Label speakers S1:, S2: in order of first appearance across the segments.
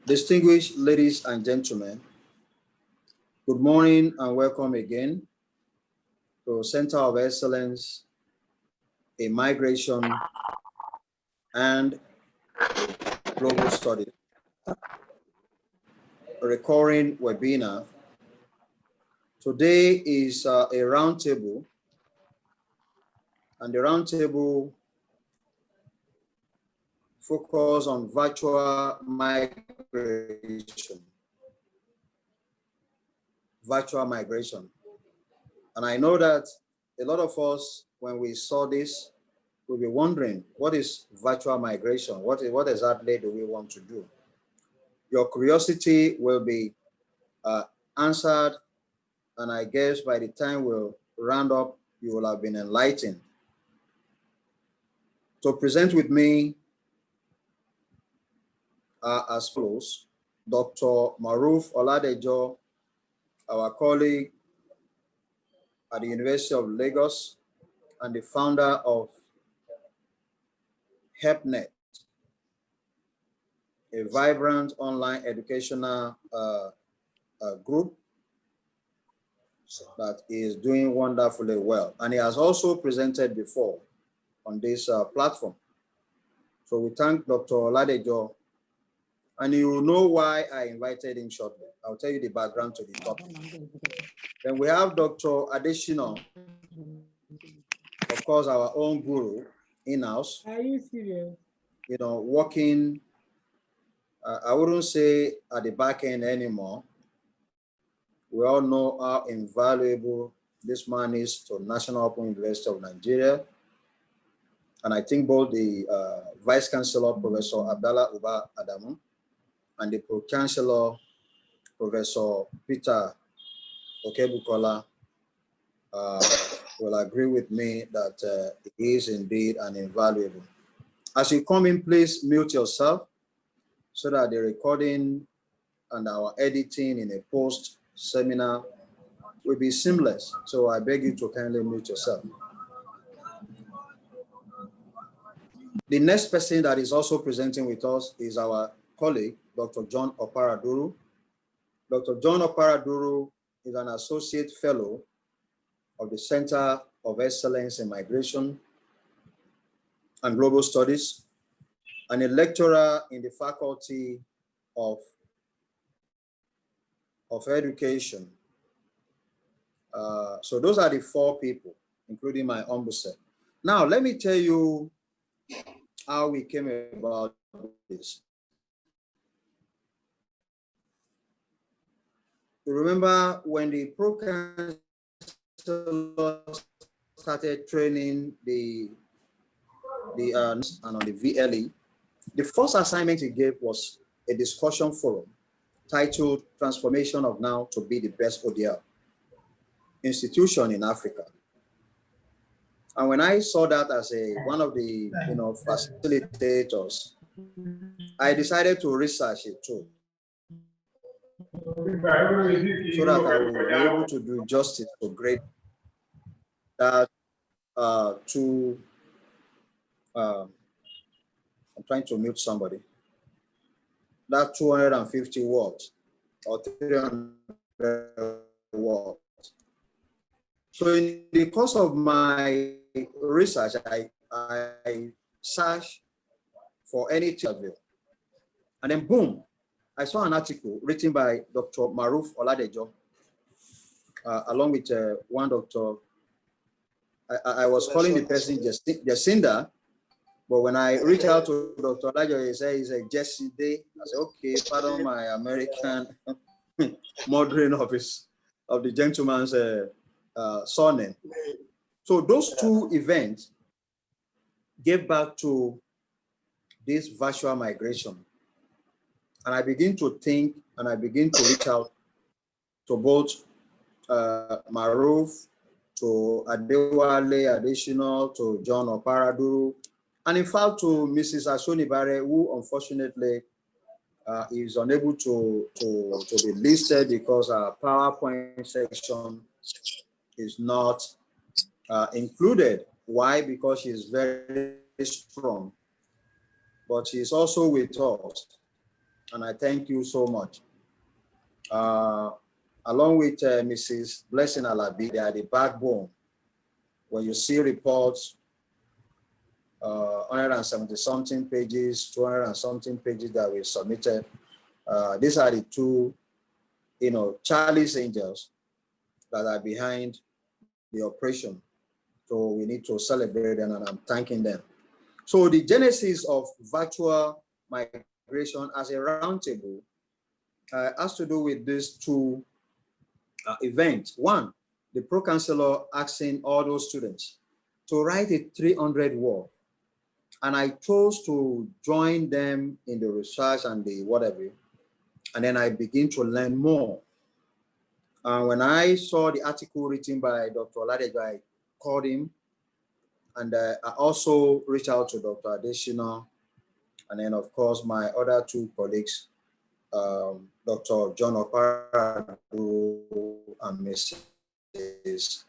S1: Distinguished ladies and gentlemen, good morning and welcome again to Center of Excellence in Migration and Global Studies, a recurring webinar. Today is a roundtable, and the roundtable focus on virtual migration. And I know that a lot of us, when we saw this, will be wondering, what is virtual migration? What exactly do we want to do? Your curiosity will be answered, and I guess by the time we'll round up, you will have been enlightened. To present with me as follows: Dr. Maruf Oladejo, our colleague at the University of Lagos and the founder of HelpNet, a vibrant online educational group that is doing wonderfully well. And he has also presented before on this platform. So we thank Dr. Oladejo, and you will know why I invited him shortly. I'll tell you the background to the topic. Then we have Dr. Adeshina, of course, our own guru in-house.
S2: Are you serious?
S1: You know, working, I wouldn't say at the back end anymore. We all know how invaluable this man is to National Open University of Nigeria. And I think both the Vice Chancellor, Professor Abdallah Uba Adamu, and the Pro-Chancellor, Professor Peter Okebukola, will agree with me that it is indeed an invaluable. As you come in, please mute yourself so that the recording and our editing in a post-seminar will be seamless. So I beg you to kindly mute yourself. The next person that is also presenting with us is our colleague, Dr. John Oparaduru. Dr. John Oparaduru is an associate fellow of the Center of Excellence in Migration and Global Studies, and a lecturer in the Faculty of Education. So those are the four people, including my ombudsman. Now, let me tell you how we came about this. You remember when the Pro-Chancellor started training the and on the VLE, the first assignment he gave was a discussion forum titled Transformation of NOUN to be the best ODL institution in Africa. And when I saw that as one of the facilitators, I decided to research it too, so that I will be able to do justice to great that I'm trying to mute somebody. That 250 words or 300 words. So in the course of my research, I searched for any interview, and then boom, I saw an article written by Dr. Maruf Oladejo, along with one doctor. I was calling the person Jacinda, but when I reached out to Dr. Oladejo, he said he's a Jesse Day. I said, okay, pardon my American murdering of the gentleman's surname. So those two events gave birth to this virtual migration. And I begin to think, and I begin to reach out to both Maruf, to Adewale Additional, to John Oparaduru, and in fact to Mrs. Ashonibare, who unfortunately is unable to be listed because our PowerPoint section is not included. Why? Because she's very strong, but she's also with us. and I thank you so much. Along with Mrs. Blessing Alabi, they are the backbone. When you see reports, 170 something pages, 200 and something pages that we submitted, these are the two, Charlie's Angels that are behind the operation. So we need to celebrate them, and I'm thanking them. So the genesis of virtual migration as a roundtable has to do with these two events. One, the pro-chancellor asking all those students to write a 300 word. And I chose to join them in the research and the whatever. And then I begin to learn more. When I saw the article written by Dr. Oladejo, I called him. And I also reached out to Dr. Adesina. And then, of course, my other two colleagues, Dr. John Oparadu and Mrs.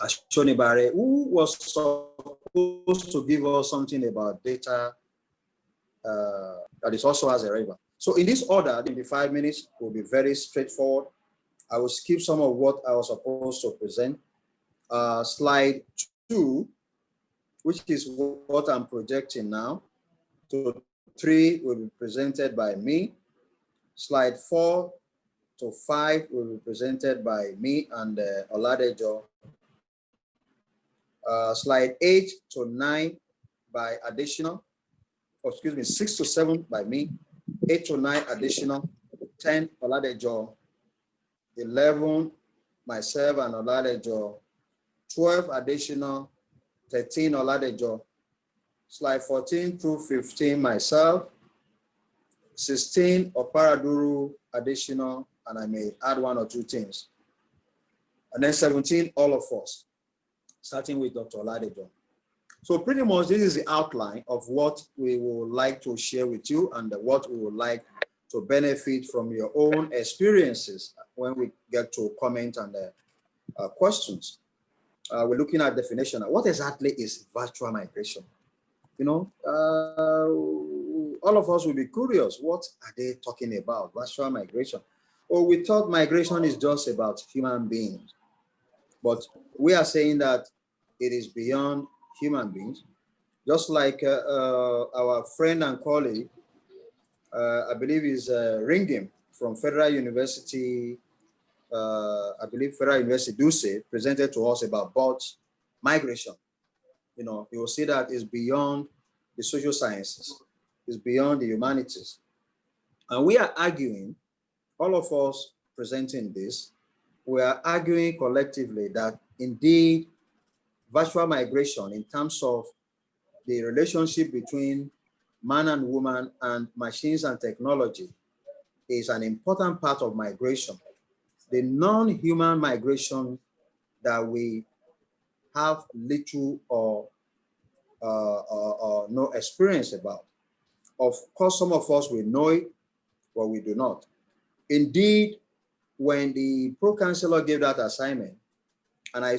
S1: Ashonibare, who was supposed to give us something about data that is also as a relevant. So in this order, in the 5 minutes, will be very straightforward. I will skip some of what I was supposed to present. Slide 2, which is what I'm projecting now. So 3 will be presented by me. Slide 4 to 5 will be presented by me and Oladejo. Slide 8 to 9 by additional, 6 to 7 by me, 8 to 9 additional, 10 Oladejo, 11 myself and Oladejo, 12 additional, 13 Oladejo, slide 14 through 15 myself, 16 Oparaduru additional, and I may add 1 or 2 things, and then 17 all of us, starting with Dr. Oladejo. So pretty much this is the outline of what we would like to share with you and what we would like to benefit from your own experiences when we get to comment and questions. We're looking at definition. What exactly is virtual migration? All of us will be curious. What are they talking about? Virtual migration. Oh, we thought migration is just about human beings, but we are saying that it is beyond human beings. Just like our friend and colleague, I believe is Ringim from Federal University, I believe Federal University Duse, presented to us about bots migration. You will see that it's beyond the social sciences, it's beyond the humanities. And we are arguing, all of us presenting this, we are arguing collectively that indeed virtual migration in terms of the relationship between man and woman and machines and technology is an important part of migration. The non-human migration that we have little or no experience about. Of course, some of us will know it, but we do not. Indeed, when the pro-chancellor gave that assignment, and I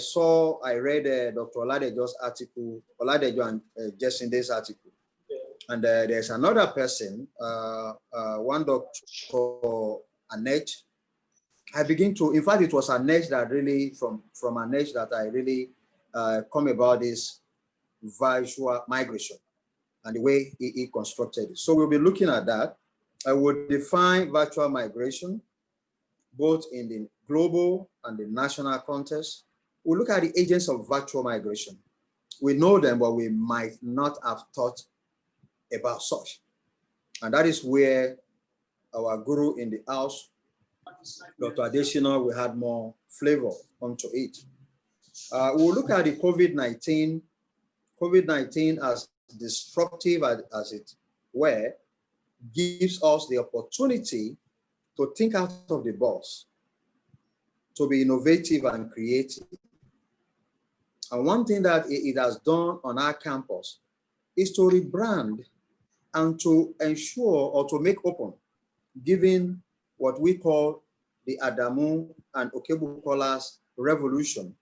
S1: read Dr. Oladejo's article, Oladejo and Jessinde's article, and there's another person, one Dr. Annette. I begin to, in fact, it was Annette that really, from Annette that I really come about this virtual migration and the way he constructed it. So we'll be looking at that. I will define virtual migration, both in the global and the national context. We'll look at the agents of virtual migration. We know them, but we might not have thought about such. And that is where our guru in the house, Dr. Adesina, will add more flavor onto it. We'll look at the COVID-19. COVID-19 as disruptive as it were, gives us the opportunity to think out of the box, to be innovative and creative. And one thing that it has done on our campus is to rebrand and to ensure or to make open, given what we call the Adamu and Okebukolas revolution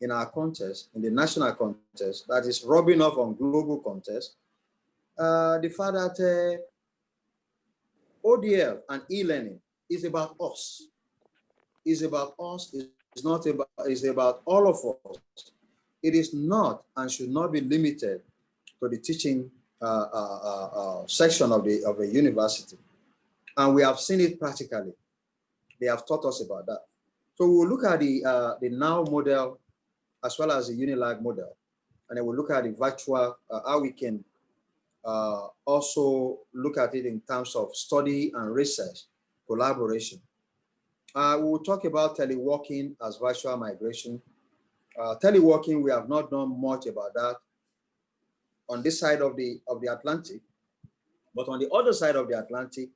S1: in our contest, in the national contest, that is rubbing off on global contest, the fact that ODL and e-learning is about us. Is about us. It's not about. It's about all of us. It is not and should not be limited to the teaching section of a university, and we have seen it practically. They have taught us about that. So we will look at the NOUN model as well as the Unilag model, and then we'll look at the virtual how we can also look at it in terms of study and research collaboration. We will talk about teleworking as virtual migration. Teleworking, we have not done much about that on this side of the Atlantic, but on the other side of the Atlantic,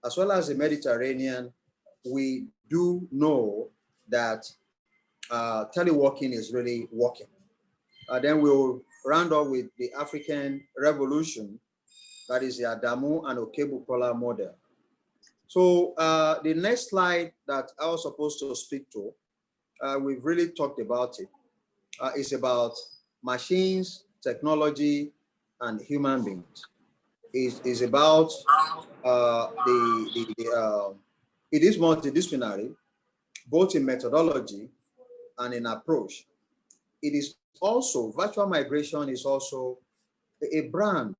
S1: as well as the Mediterranean, we do know that teleworking is really working. Then we'll round up with the African Revolution, that is the Adamu and Okebukola model. So the next slide that I was supposed to speak to, we've really talked about it. It's about machines, technology, and human beings. It's about it is multidisciplinary, both in methodology and in approach. It is also, virtual migration is also a brand,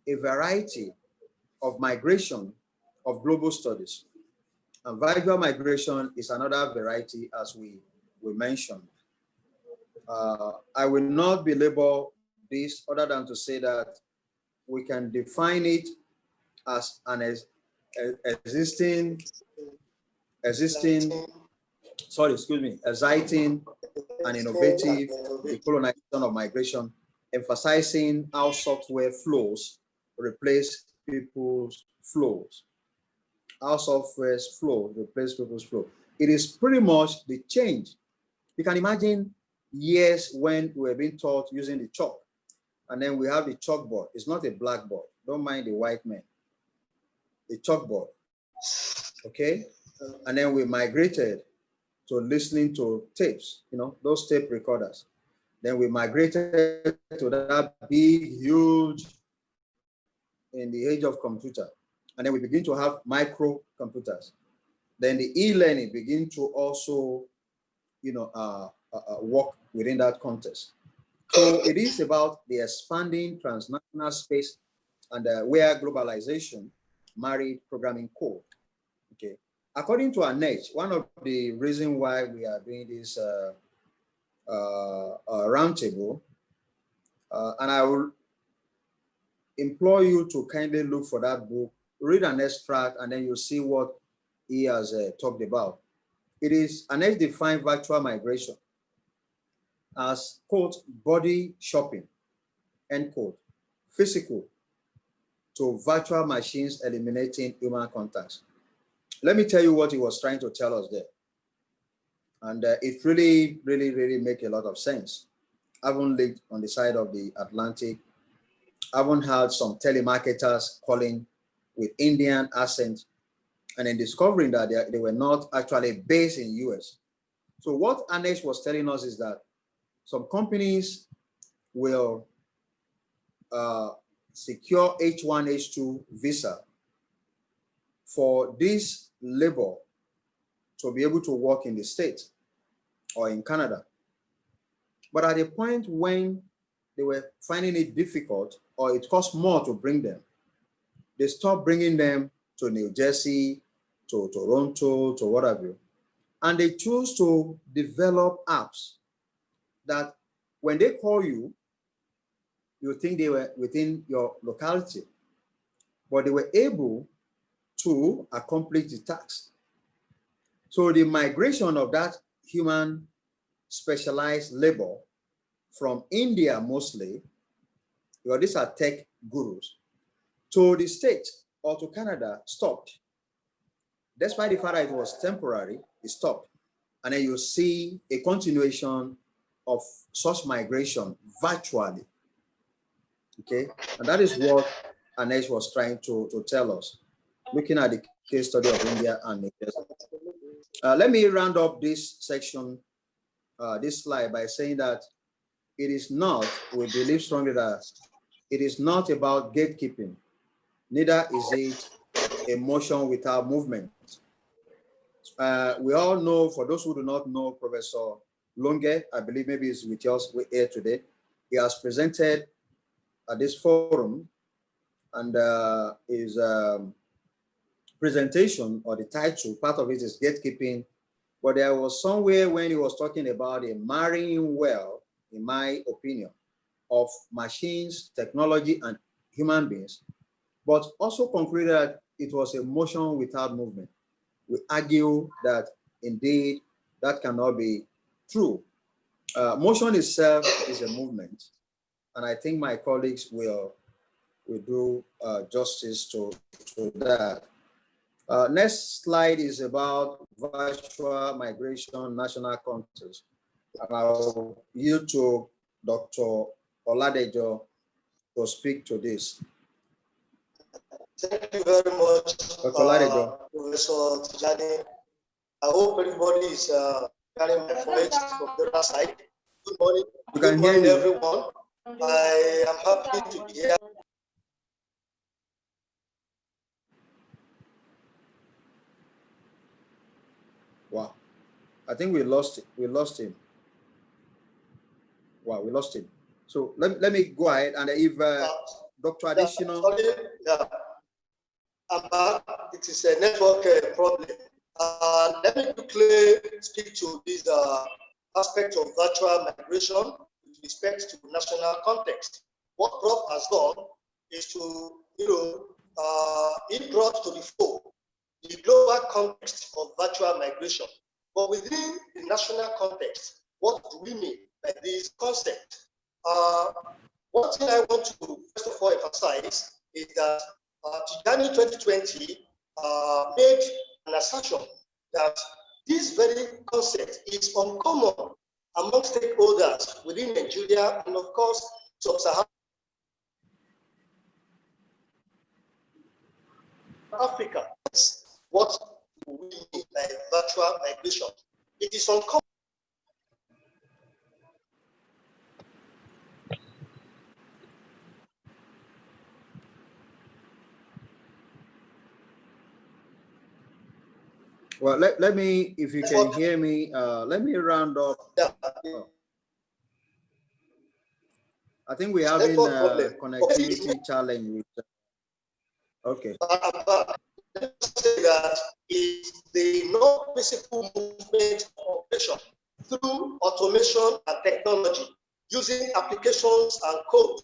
S1: a variety of migration of global studies. And virtual migration is another variety, as we mentioned. I will not belabor this other than to say that we can define it as an exciting and innovative decolonization of migration, emphasizing how software flows replace people's flows. How software's flow replace people's flow. It is pretty much the change. You can imagine years when we were being taught using the chalk, and then we have the chalkboard. It's not a blackboard. Don't mind the white man. The chalkboard, okay? And then we migrated to listening to tapes, you know, those tape recorders. Then we migrated to that big, huge, in the age of computer. And then we begin to have micro computers. Then the e-learning begin to also, you know, work within that context. So it is about the expanding transnational space and where globalization married programming code. Okay. According to NOUN, one of the reasons why we are doing this roundtable, and I will implore you to kindly look for that book, read an extract, and then you'll see what he has talked about. It is NOUN defined virtual migration as, quote, body shopping, end quote, physical to virtual machines eliminating human contacts. Let me tell you what he was trying to tell us there. And it really makes a lot of sense. I haven't lived on the side of the Atlantic. I haven't had some telemarketers calling with Indian accent and then discovering that they were not actually based in US. So what NOUN was telling us is that some companies will secure H1, H2 visa for this labor to be able to work in the States or in Canada. But at a point when they were finding it difficult or it cost more to bring them, they stopped bringing them to New Jersey, to Toronto, to whatever. And they choose to develop apps that when they call you, you think they were within your locality, but they were able to accomplish the task. So the migration of that human specialized labor from India mostly, because these are tech gurus, to the States or to Canada stopped. Despite the fact that it was temporary, it stopped. And then you see a continuation of such migration virtually. Okay, and that is what NOUN was trying to tell us, looking at the case study of India and New Jersey. Let me round up this section this slide by saying that it is not, we believe strongly that it is not about gatekeeping, neither is it a motion without movement. We all know, for those who do not know, Professor Longe, I believe maybe is with us here today. He has presented at this forum, and his presentation, or the title, part of it is gatekeeping. But there was somewhere when he was talking about a marrying well, in my opinion, of machines, technology, and human beings, but also concluded that it was a motion without movement. We argue that indeed that cannot be true. Motion itself is a movement, and I think my colleagues will do justice to that. Next slide is about virtual migration national contest. And I'll yield to Dr. Oladejo to speak to this.
S2: Thank you very much,
S1: Professor
S2: Tijani. I hope everybody is carrying my voice from the other side. Good morning. Good morning, everyone. I am happy to be here.
S1: Wow, I think we lost it. We lost him. Wow, we lost him. So let me go ahead, and if Dr. Additional.
S2: Yeah, I'm back. It is a network problem. Let me quickly speak to this aspect of virtual migration with respect to national context. What Prof has done is to, he brought to the fore the global context of virtual migration. But within the national context, what do we mean by this concept? One thing I want to first of all emphasize is that Tijani 2020 made an assertion that this very concept is uncommon among stakeholders within Nigeria and, of course, sub-Saharan Africa. What do we mean by virtual migration? It is uncommon.
S1: Well, let me, if you can hear me, let me round up. Oh. I think we're having a connectivity challenge with. Okay.
S2: Let's say that is the non-physical movement of operation through automation and technology, using applications and code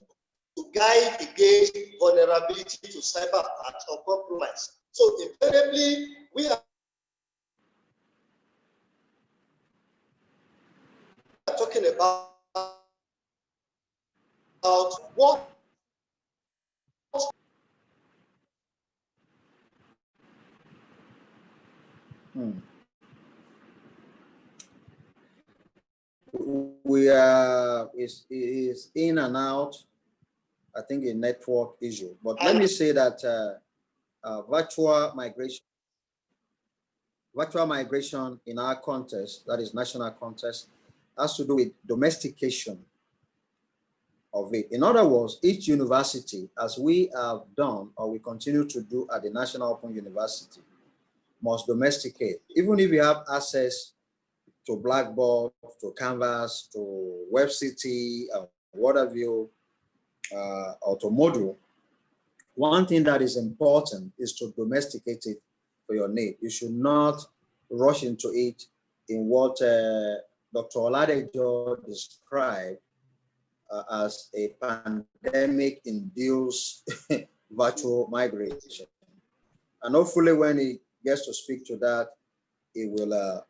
S2: to guide against vulnerability to cyber attacks or compromise. So invariably, we are talking about what
S1: we are is in and out. I think a network issue, but let me say that virtual migration in our context, that is national context, has to do with domestication of it. In other words, each university, as we have done or we continue to do at the National Open University, must domesticate. Even if you have access to Blackboard, to Canvas, to WebCT, what have you, or to Moodle, one thing that is important is to domesticate it for your need. You should not rush into it in what Dr. Oladejo described as a pandemic-induced virtual migration. And hopefully when he gets to speak to that, he will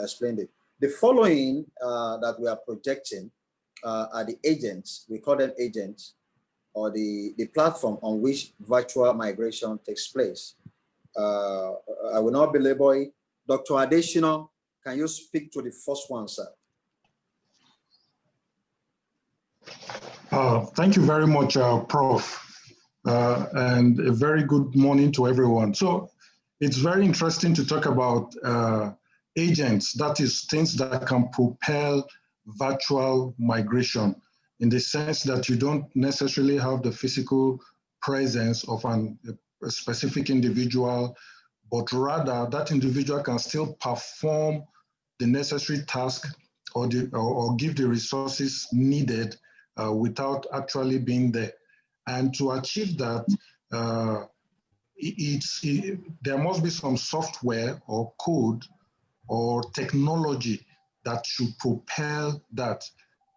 S1: explain it. The following that we are projecting are the agents, we call them agents, or the platform on which virtual migration takes place. I will not belabor it. Dr. Additional, can you speak to the first one, sir?
S3: Thank you very much, Prof. And a very good morning to everyone. So it's very interesting to talk about agents, that is things that can propel virtual migration, in the sense that you don't necessarily have the physical presence of a specific individual, but rather that individual can still perform the necessary task or give the resources needed without actually being there. And to achieve that, there must be some software or code or technology that should propel that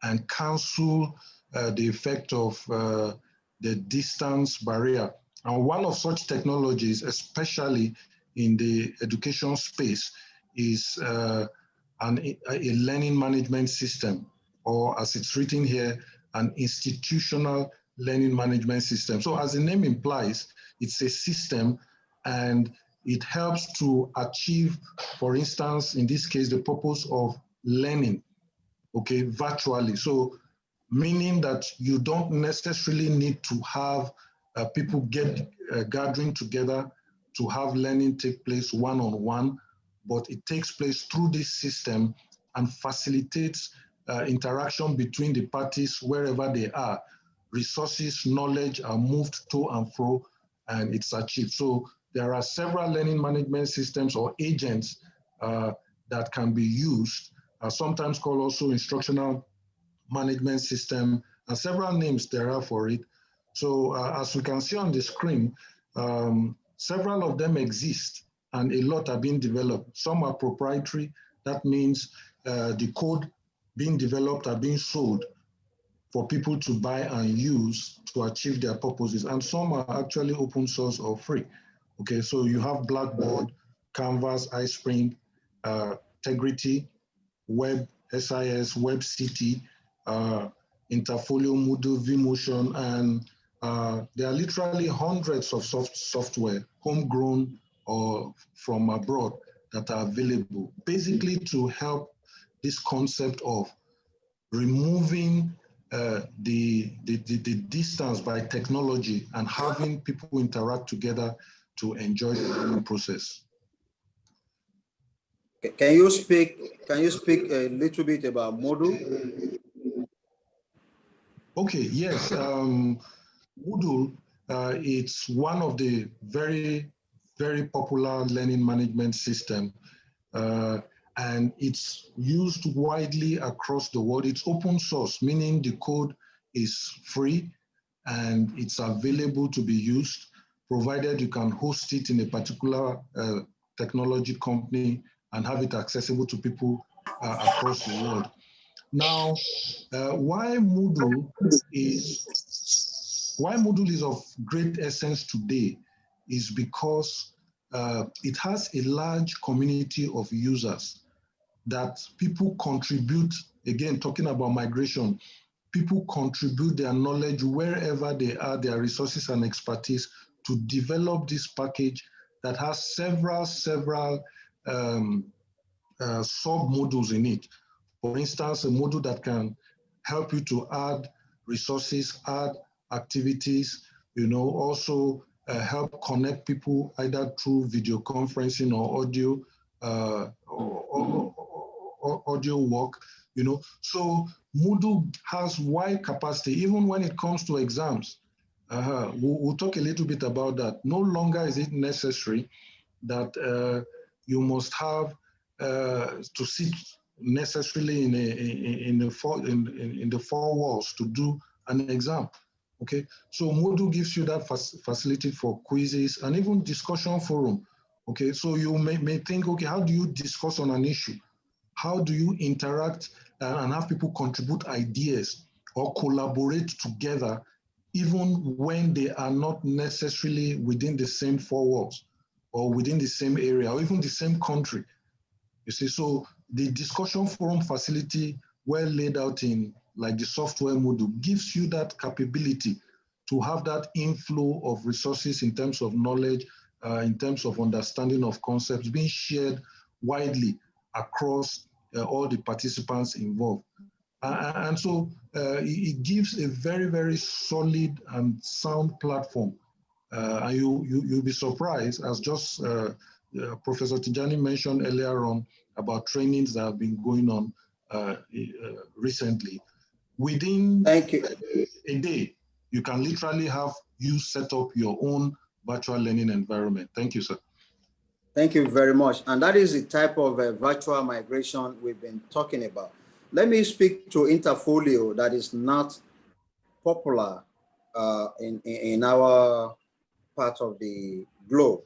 S3: and cancel the effect of the distance barrier. And one of such technologies, especially in the education space, is a learning management system, or as it's written here, an institutional learning management system. So as the name implies, it's a system, and it helps to achieve, for instance, in this case, the purpose of learning, okay, virtually. So meaning that you don't necessarily need to have people gathering together to have learning take place one-on-one, but it takes place through this system and facilitates interaction between the parties wherever they are. Resources, knowledge are moved to and fro, and it's achieved. So there are several learning management systems or agents that can be used, sometimes called also instructional management system, and several names there are for it. So as we can see on the screen, several of them exist and a lot are being developed. Some are proprietary. That means the code being developed are being sold for people to buy and use to achieve their purposes. And some are actually open source or free. Okay, so you have Blackboard, Canvas, iSpring, Integrity, Web, SIS, WebCT, Interfolio, Moodle, vMotion, and there are literally hundreds of software, homegrown or from abroad, that are available, basically to help this concept of removing the distance by technology and having people interact together to enjoy the learning process.
S1: Can you speak a little bit about Moodle?
S3: Okay, yes. Moodle, it's one of the very, very popular learning management system, and it's used widely across the world. It's open source, meaning the code is free and it's available to be used, provided you can host it in a particular technology company and have it accessible to people across the world. Now, why Moodle is of great essence today is because it has a large community of users that people contribute, again, talking about migration, people contribute their knowledge wherever they are, their resources and expertise, to develop this package that has several sub-modules in it. For instance, a module that can help you to add resources, add activities, also help connect people either through video conferencing or audio work, So Moodle has wide capacity, even when it comes to exams. We'll talk a little bit about that. No longer is it necessary that you must have to sit necessarily in the four walls to do an exam. Okay, so Moodle gives you that facility for quizzes and even discussion forum. Okay, so you may think, okay, how do you discuss on an issue? How do you interact and have people contribute ideas or collaborate together, even when they are not necessarily within the same four walls or within the same area or even the same country? You see, so the discussion forum facility, well laid out in like the software module, gives you that capability to have that inflow of resources in terms of knowledge, in terms of understanding of concepts being shared widely across all the participants involved. And so it gives a very, very solid and sound platform. And you'll be surprised, as Professor Tijani mentioned earlier on about trainings that have been going on. recently. Within
S1: Thank you.
S3: a day, you can literally have you set up your own virtual learning environment. Thank you, sir.
S1: Thank you very much. And that is the type of virtual migration we've been talking about. Let me speak to Interfolio that is not popular in our part of the globe.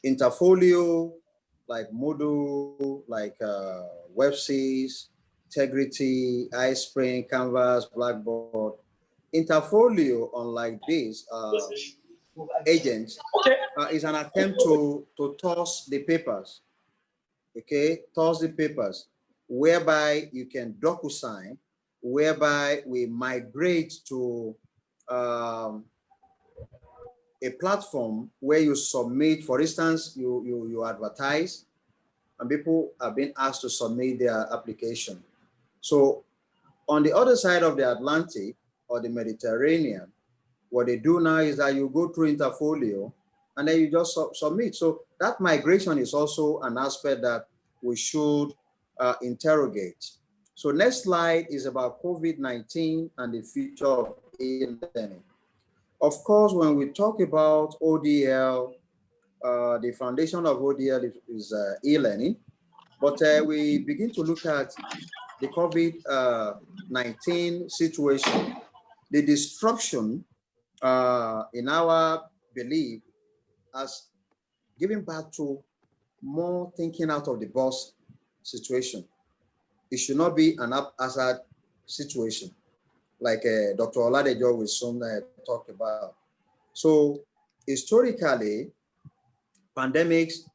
S1: Interfolio, like Moodle, like WebSys, Integrity, iSpring, Canvas, Blackboard. Interfolio, unlike this agent, is an attempt to toss the papers, okay, toss the papers, whereby you can DocuSign, whereby we migrate to a platform where you submit, for instance, you advertise, and people are being asked to submit their application. So on the other side of the Atlantic or the Mediterranean, what they do now is that you go through Interfolio and then you just submit. So that migration is also an aspect that we should interrogate. So next slide is about COVID-19 and the future of e-learning. Of course, when we talk about ODL, the foundation of ODL is e-learning, but we begin to look at the COVID-19 situation, the disruption in our belief as giving back to more thinking out of the box situation. It should not be an haphazard situation like Dr. Oladejo will soon talk about. So historically, pandemics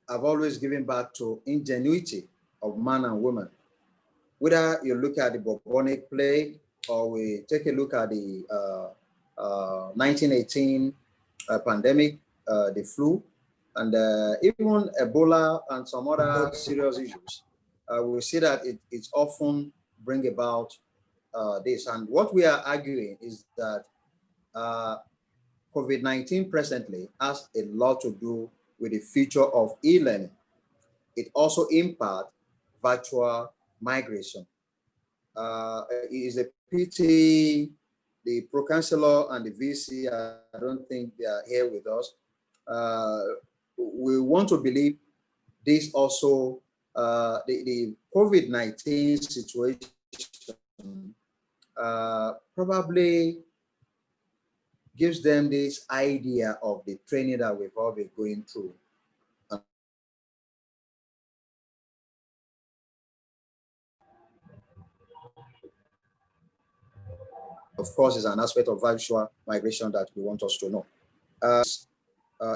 S1: have always given back to ingenuity of man and woman. Whether you look at the bubonic plague or we take a look at the 1918 pandemic, the flu, and even Ebola and some other serious issues, we see that it's often bring about this. And what we are arguing is that COVID-19 presently has a lot to do with the future of e-learning. It also impacts virtual migration. It is a pity the Pro-Chancellor and the VC, I don't think they are here with us. We want to believe this also, the COVID-19 situation probably gives them this idea of the training that we've all been going through. Of course, is an aspect of virtual migration that we want us to know.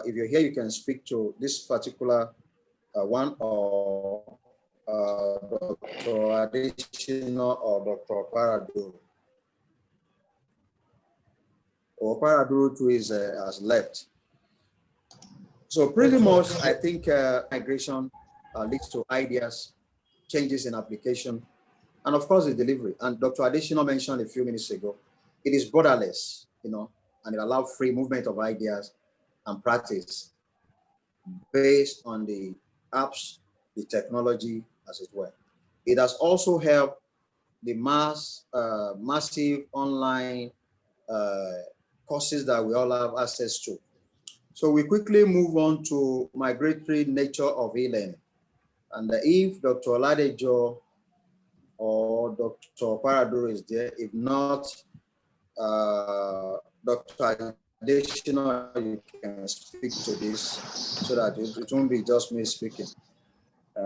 S1: If you're here, you can speak to this particular one, or Dr. Additional or Dr. Paradou. Or Paradou too has left. So pretty much, I think migration leads to ideas, changes in application, and of course the delivery. And Dr. Additional mentioned a few minutes ago, it is borderless, you know, and it allows free movement of ideas and practice based on the apps, the technology, as it were. It has also helped the massive online courses that we all have access to. So we quickly move on to migratory nature of e-learning. And if Dr. Oladejo or Dr. Paradou is there, if not, Dr. Additional, you can speak to this so that it won't be just me speaking.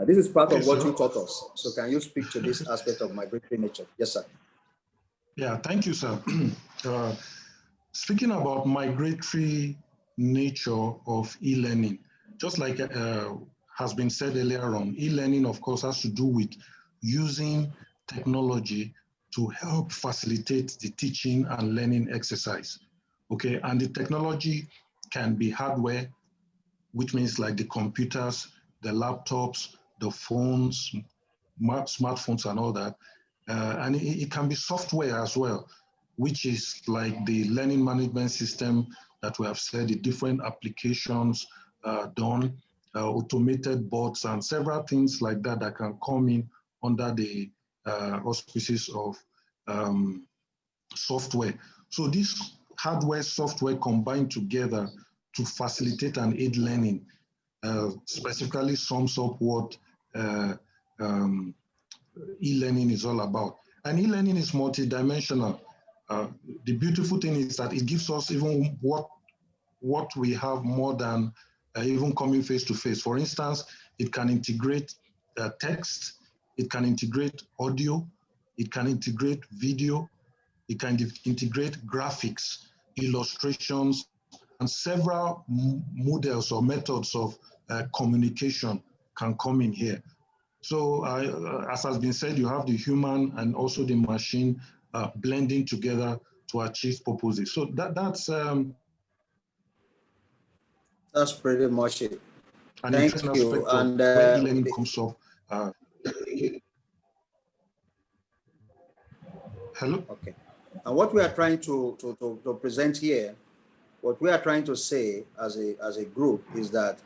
S1: This is part of what you taught us. So can you speak to this aspect of migratory nature? Yes, sir.
S3: Yeah, thank you, sir. Speaking about migratory nature of e-learning, just like has been said earlier on, e-learning, of course, has to do with using technology to help facilitate the teaching and learning exercise. Okay, and the technology can be hardware, which means like the computers, the laptops, the phones, smartphones and all that. And it can be software as well, which is like the learning management system that we have said, the different applications done, automated bots and several things like that that can come in under the auspices of software. So this hardware, software combined together to facilitate and aid learning specifically sums up what e-learning is all about. And e-learning is multidimensional. The beautiful thing is that it gives us even what we have more than even coming face to face. For instance, it can integrate text, it can integrate audio, it can integrate video, it can integrate graphics, illustrations, and several models or methods of communication can come in here. So as has been said, you have the human and also the machine blending together to achieve purposes. So that's
S1: pretty much it.
S3: an
S1: Thank
S3: interesting
S1: you.
S3: aspect
S1: And
S3: of where e-learning comes up. Hello?
S1: Okay. And what we are trying to present here, what we are trying to say as a group is that,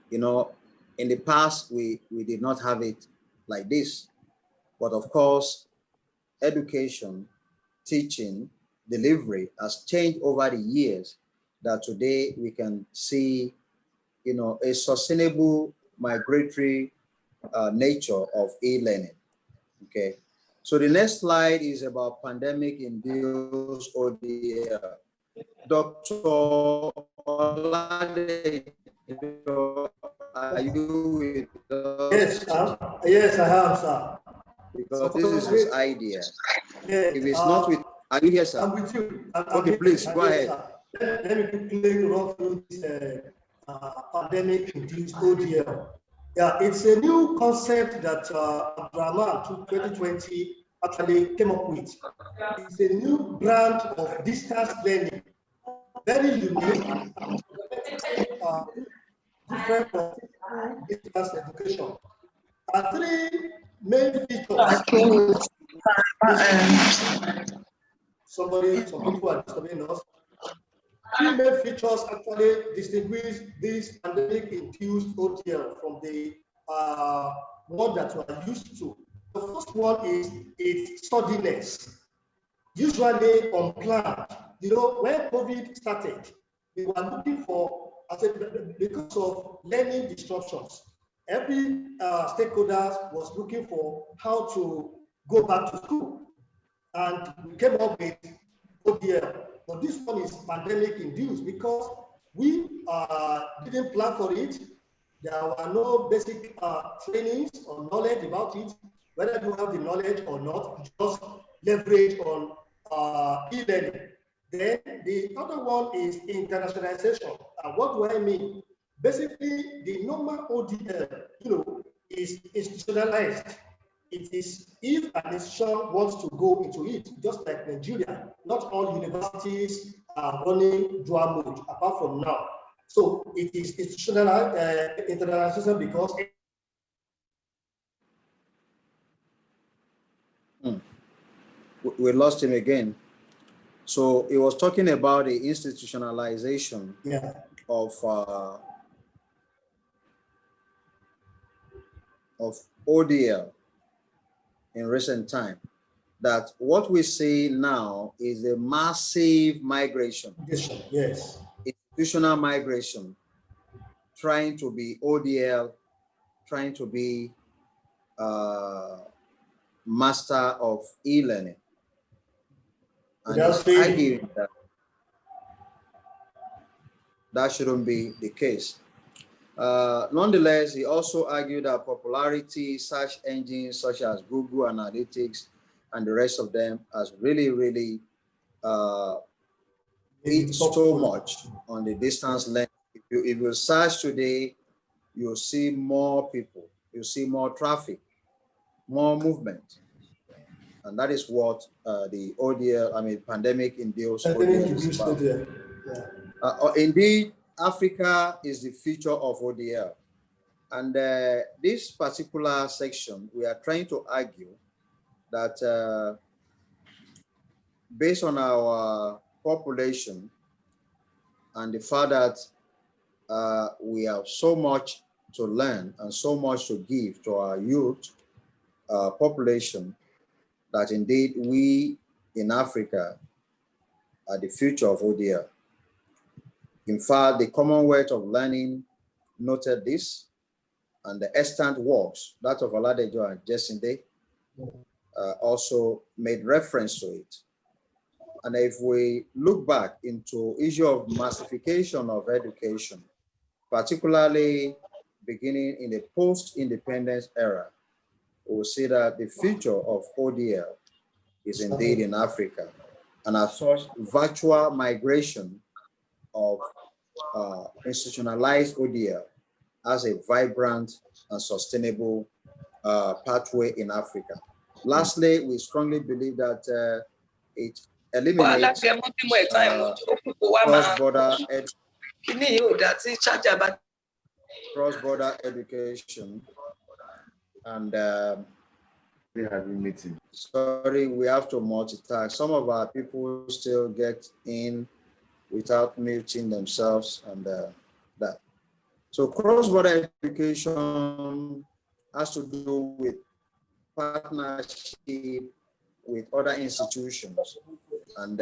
S1: you know, in the past, we did not have it like this. But of course, education, teaching, delivery has changed over the years, that today we can see, you know, a sustainable migratory nature of e-learning. Okay. So the next slide is about pandemic-induced ODL. Dr. Olade, are you with us?
S2: Yes, sir. Yes, I have, sir.
S1: Because this is his idea.
S2: Yes,
S1: if it's not with, are you here, sir?
S2: I'm with you.
S1: Okay, please, go ahead.
S2: Let me quickly run through this pandemic-induced ODL. Yeah, it's a new concept that Abdurrahman 2020 actually came up with. It's a new brand of distance learning, very unique, different from distance education. Three main features. Some people are disturbing us. Three main features actually distinguish this pandemic-induced ODL from the one that we are used to. The first one is its suddenness, usually unplanned. You know, when COVID started, we were looking for, because of learning disruptions, every stakeholder was looking for how to go back to school. And we came up with ODL. But this one is pandemic-induced because we didn't plan for it. There were no basic trainings or knowledge about it. Whether you have the knowledge or not, just leverage on e-learning. Then the other one is internationalization. What do I mean? Basically, the normal ODL, you know, is institutionalized. It is if an institution wants to go into it, just like Nigeria, not all universities are running dual mode apart from now. So it is institutionalized, internationalization because
S1: we lost him again. So he was talking about the institutionalization of ODL in recent time. That what we see now is a massive migration.
S2: Yes.
S1: Institutional migration, trying to be ODL, trying to be master of e-learning. And he's arguing that that shouldn't be the case. Nonetheless, he also argued that popularity, search engines such as Google Analytics and the rest of them has really eat so much on the distance learning. If you search today, you'll see more people, you'll see more traffic, more movement. And that is what the ODL, pandemic-induced ODL is about. Indeed, Africa is the future of ODL. And this particular section, we are trying to argue that based on our population and the fact that we have so much to learn and so much to give to our youth, population that indeed we in Africa are the future of ODL. In fact, the Commonwealth of Learning noted this, and the extant works, that of Oladejo and Jesinde, also made reference to it. And if we look back into issue of massification of education, particularly beginning in the post-independence era, we will see that the future of ODL is indeed in Africa. And as such, virtual migration of institutionalized ODL as a vibrant and sustainable pathway in Africa. Lastly, we strongly believe that it eliminates cross-border education and sorry, we have to multitask. Some of our people still get in without muting themselves and that. So cross-border education has to do with partnership with other institutions, and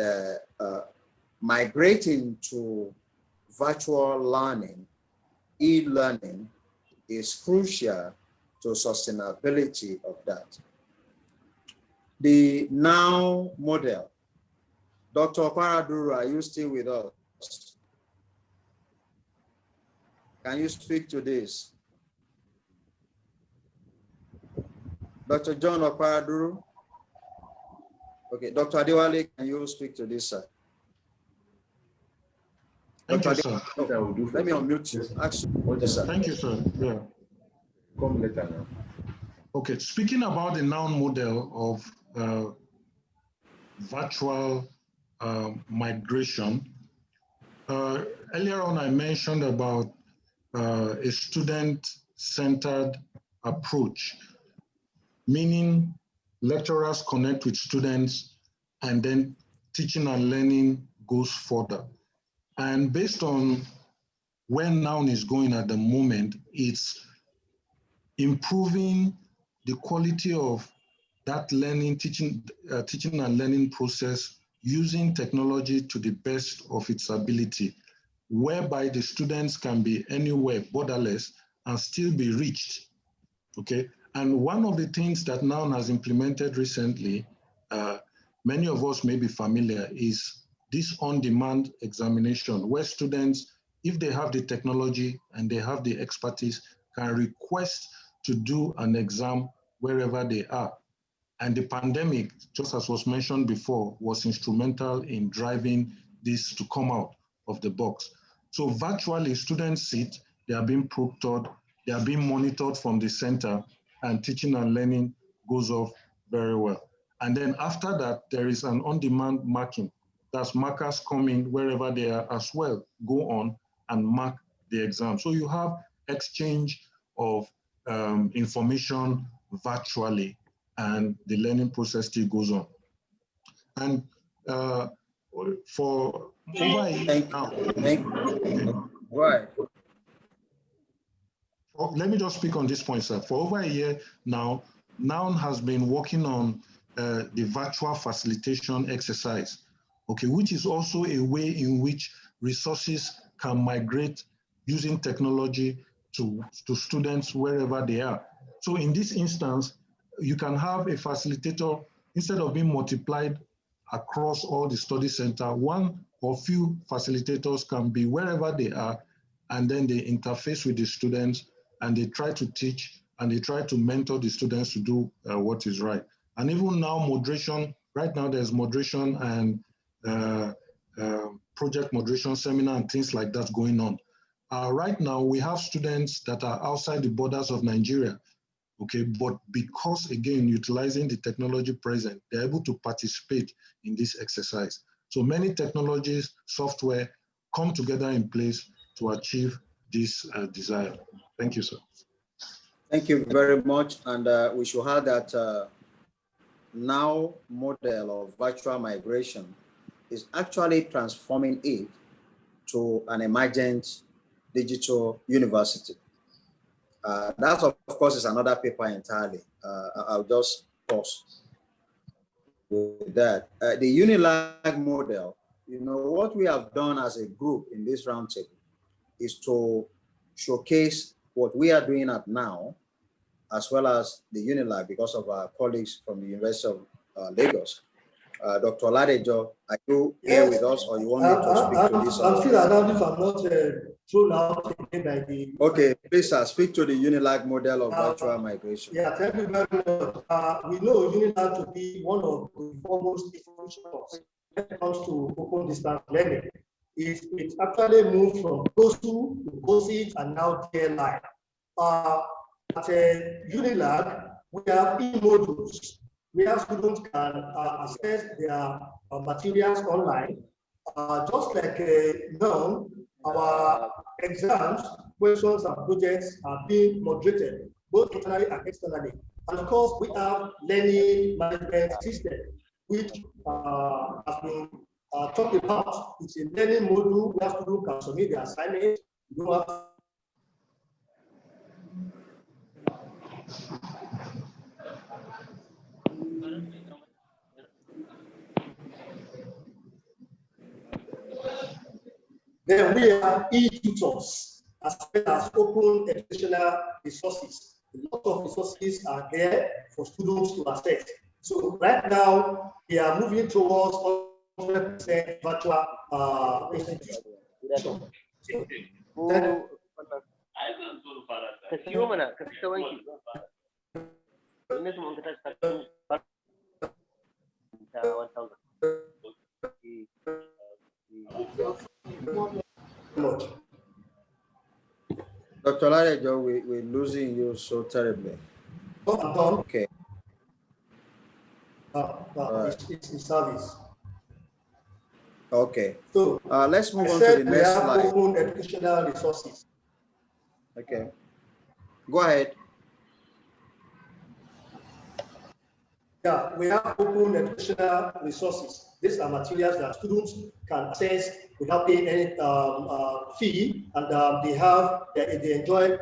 S1: migrating to virtual learning, e-learning is crucial to sustainability of that. The NOUN model. Dr. Paraduru, are you still with us? Can you speak to this? Dr. John Oparaduru? Okay, Dr. Adewale, can you speak to this, sir?
S3: Thank you, sir.
S1: Oh, let me unmute you.
S3: Yes, sir. Thank you, sir. Yeah.
S4: Come later now.
S3: Okay, speaking about the NOUN model of virtual migration, earlier on I mentioned about a student-centered approach, meaning lecturers connect with students and then teaching and learning goes further. And based on where NOUN is going at the moment, it's improving the quality of that learning, teaching and learning process using technology to the best of its ability, whereby the students can be anywhere, borderless, and still be reached, okay? And one of the things that NOUN has implemented recently, many of us may be familiar, is this on-demand examination, where students, if they have the technology and they have the expertise, can request to do an exam wherever they are. And the pandemic, just as was mentioned before, was instrumental in driving this to come out of the box. So virtually, students sit, they are being proctored, they are being monitored from the center, and teaching and learning goes off very well. And then after that, there is an on-demand marking. That's markers coming wherever they are as well, go on and mark the exam. So you have exchange of information virtually, and the learning process still goes on. And for over a year now,
S1: right.
S3: Let me just speak on this point, sir. For over a year now, NOUN has been working on the virtual facilitation exercise, okay, which is also a way in which resources can migrate using technology to students wherever they are. So in this instance, you can have a facilitator, instead of being multiplied across all the study center, one or few facilitators can be wherever they are, and then they interface with the students and they try to teach and they try to mentor the students to do what is right. And even now, moderation, right now there's moderation and project moderation seminar and things like that going on. Right now, we have students that are outside the borders of Nigeria, okay, but because, again, utilizing the technology present, they're able to participate in this exercise. So many technologies, software come together in place to achieve this desire. Thank you, sir.
S1: Thank you very much. And we should have that NOW model of virtual migration is actually transforming it to an emergent digital university. That, of course, is another paper entirely. I'll just pause with that. The Unilag model, what we have done as a group in this roundtable is to showcase what we are doing at now, as well as the Unilag, because of our colleagues from the University of Lagos. Dr. Ladejo, are you here with us, or you want me to speak to this?
S2: I'm still around if I'm not thrown out again by the...
S1: Okay, please, sir, speak to the Unilag model of virtual migration.
S2: Yeah, thank you very much. We know Unilag to be one of the foremost institutions when it comes to open distance learning. It actually moved from COSU to COSIT and now DLI. At Unilag, we have e-modules where students can access their materials online. Just like NOUN, our exams, questions, and projects are being moderated, both internally and externally. And of course, we have learning management system, which has been talked about. It's a learning module where students can submit their assignments. Then we have e-tutors as well as open educational resources. A lot of resources are there for students to access. So right now, we are moving towards 100% virtual institution.
S1: Dr. Ladejo, we're losing you so terribly. Okay.
S2: It's in service.
S1: Okay.
S2: So
S1: let's move on to the next slide.
S2: Open educational resources.
S1: Okay. Go ahead.
S2: Yeah, we have open educational resources. These are materials that students can access without paying any fee, and they enjoy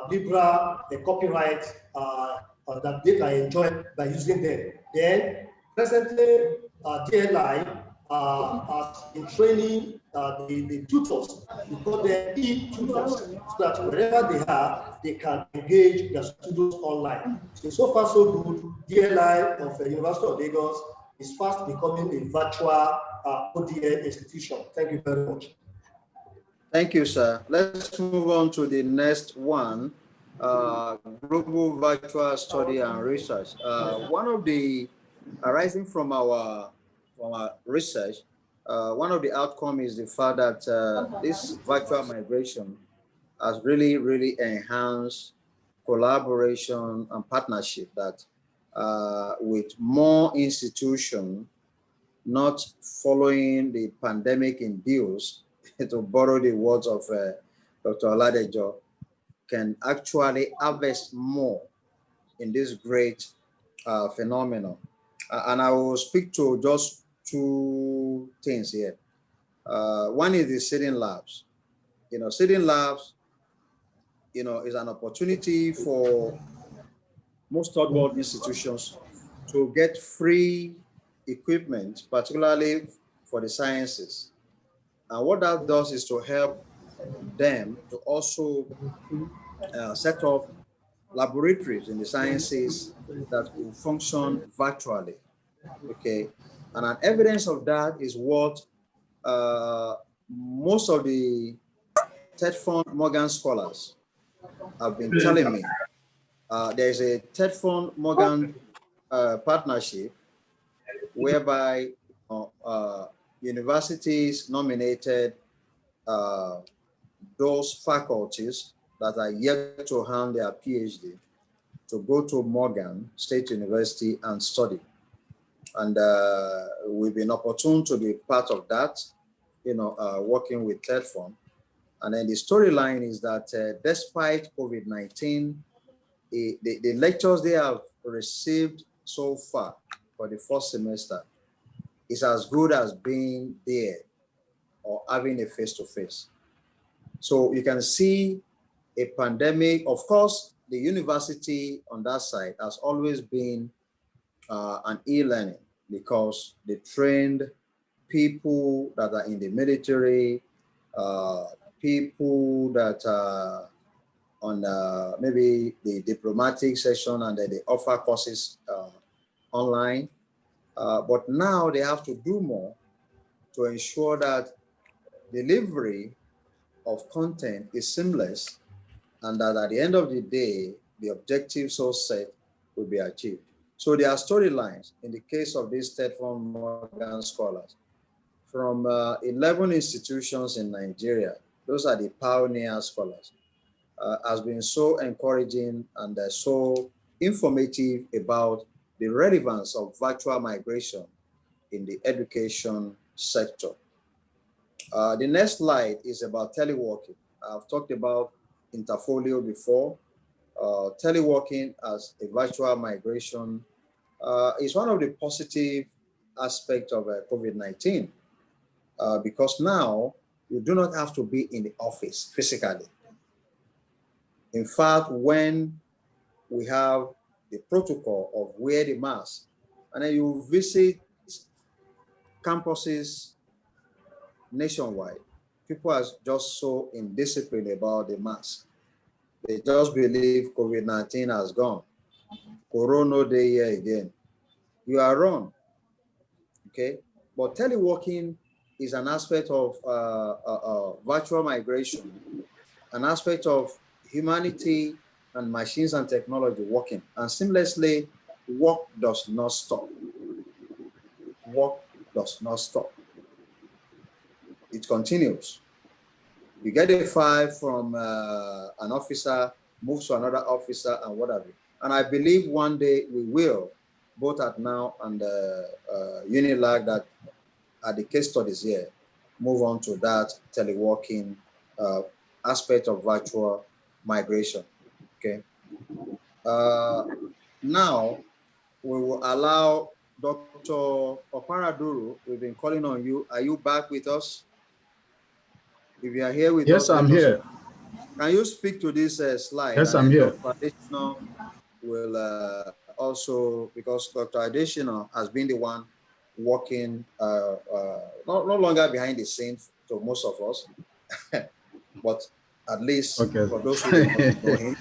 S2: Libra, the copyright that they can enjoy by using them. Then presently, DLI has been training the tutors. We call them e-tutors, so that wherever they are, they can engage their students online. So far so good. DLI of the University of Lagos is fast becoming a virtual ODA institution. Thank you very much.
S1: Thank you, sir. Let's move on to the next one, global virtual study and research. One of the arising from our research, one of the outcomes is the fact that this virtual migration has really enhanced collaboration and partnership that with more institutions not following the pandemic induced, to borrow the words of Dr. Ladejo, can actually harvest more in this great phenomenon. And I will speak to just two things here. One is the sitting labs. Sitting labs, is an opportunity for most third world institutions to get free equipment, particularly for the sciences. And what that does is to help them to also set up laboratories in the sciences that will function virtually. Okay, and an evidence of that is what most of the Ted Fund Morgan scholars have been telling me. There's a Ted Fund Morgan partnership whereby universities nominated those faculties that are yet to hand their PhD to go to Morgan State University and study. And we've been opportune to be part of that, working with Ted Fund. And then the storyline is that despite COVID-19, the lectures they have received so far for the first semester is as good as being there or having a face-to-face. So you can see a pandemic. Of course, the university on that side has always been an e-learning because they trained people that are in the military, people that are on maybe the diplomatic session, and then they offer courses online. But now they have to do more to ensure that delivery of content is seamless and that at the end of the day, the objectives so set will be achieved. So there are storylines in the case of these Stephen Morgan scholars from 11 institutions in Nigeria. Those are the pioneer scholars. Has been so encouraging and so informative about the relevance of virtual migration in the education sector. The next slide is about teleworking. I've talked about Interfolio before. Teleworking as a virtual migration is one of the positive aspects of COVID-19 because now you do not have to be in the office physically. In fact, when we have the protocol of wear the mask, and then you visit campuses nationwide, people are just so indisciplined about the mask. They just believe COVID-19 has gone. Corona day here again. You are wrong, okay? But teleworking is an aspect of virtual migration, an aspect of humanity and machines and technology working, and seamlessly, work does not stop. Work does not stop. It continues. You get a file from an officer, moves to another officer, and whatever. And I believe one day we will, both at NOUN and Unilag, that are the case studies here, move on to that teleworking aspect of virtual migration. Okay. Now we will allow Dr. Oparaduru. We've been calling on you. Are you back with us? If you are here with us,
S5: yes, I'm here.
S1: Can you speak to this slide?
S5: Yes, I'm here.
S1: Dr. Adesina will also, because Dr. Adesina has been the one working no longer behind the scenes to most of us, but at least for those who don't know him.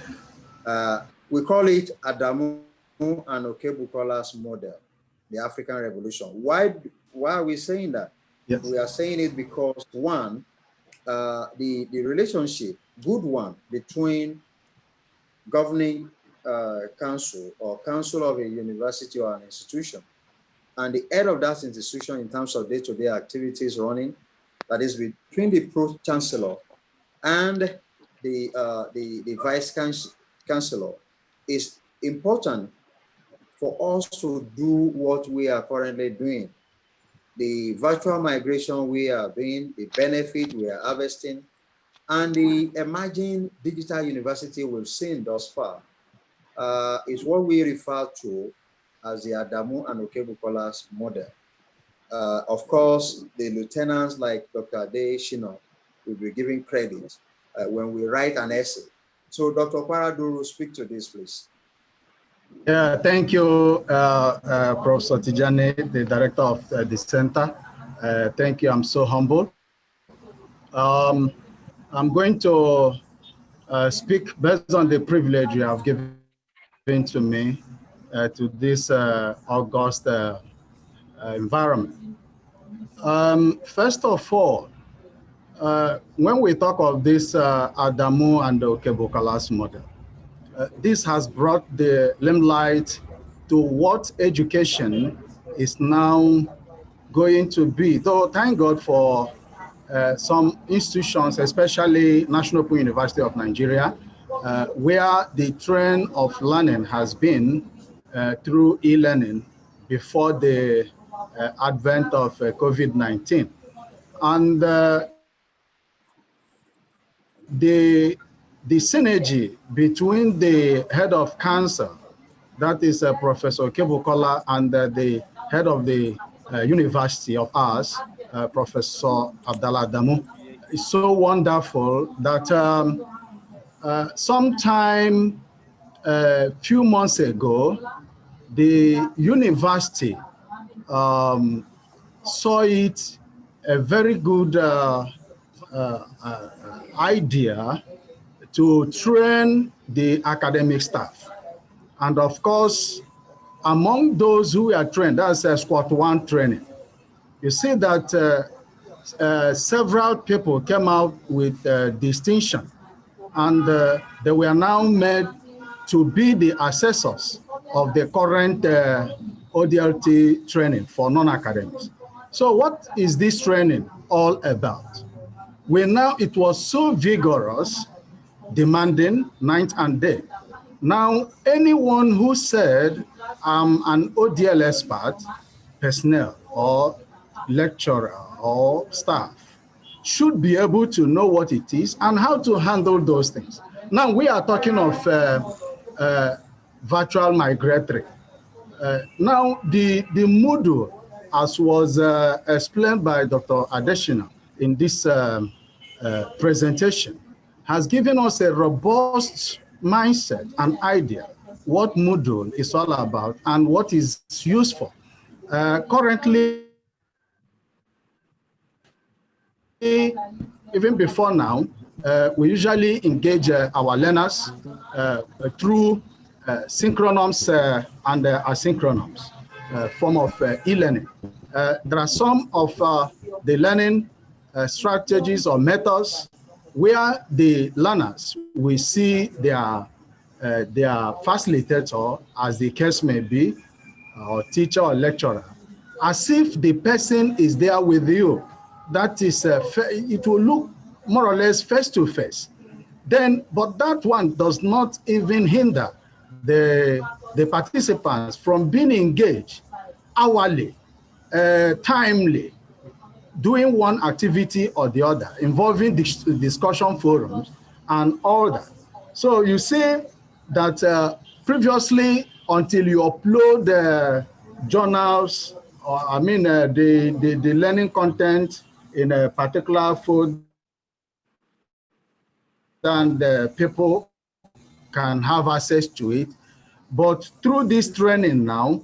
S1: We call it Adamu and Okebukola's model, the African Revolution. Why are we saying that?
S5: Yes.
S1: We are saying it because, one, the relationship, good one, between governing council or council of a university or an institution and the head of that institution in terms of day-to-day activities running, that is between the pro-chancellor and the vice chancellor, is important for us to do what we are currently doing. The virtual migration we are doing, the benefit we are harvesting, and the emerging digital university we've seen thus far is what we refer to as the Adamu and Okebukola's model. Of course, the lieutenants like Dr. Adesina will be giving credit when we write an essay. So Dr. Paraduru, speak to this, please.
S5: Yeah, thank you, Professor Tijani, the director of the center. Thank you, I'm so humble. I'm going to speak based on the privilege you have given to me to this August environment. First of all, when we talk of this Adamu and Okebukola's model, this has brought the limelight to what education is now going to be. Though, thank God for some institutions, especially National Open University of Nigeria, where the trend of learning has been through e-learning before the advent of COVID-19. And the synergy between the head of council, that is Professor Okebukola, and the head of the university of ours, Professor Abdallah Adamu, is so wonderful that sometime a few months ago, the university saw it a very good idea to train the academic staff. And of course, among those who are trained, that's a squad one training. You see that several people came out with distinction, and they were now made to be the assessors of the current ODLT training for non-academics. So what is this training all about? It was so vigorous, demanding night and day. Now, anyone who said, I'm an ODL expert, personnel or lecturer or staff, should be able to know what it is and how to handle those things. Now, we are talking of virtual migratory. Now, the Moodle, as was explained by Dr. Adeshina in this presentation, has given us a robust mindset and idea what Moodle is all about and what is useful. Currently, even before now, we usually engage our learners through synchronous and asynchronous form of e-learning. There are some of the learning strategies or methods where the learners will see their facilitator, as the case may be, or teacher or lecturer, as if the person is there with you. That is, it will look more or less face to face. Then, but that one does not even hinder the participants from being engaged hourly, timely, doing one activity or the other, involving discussion forums and all that. So you see that previously, until you upload the journals, or the learning content in a particular folder, and people can have access to it. But through this training now,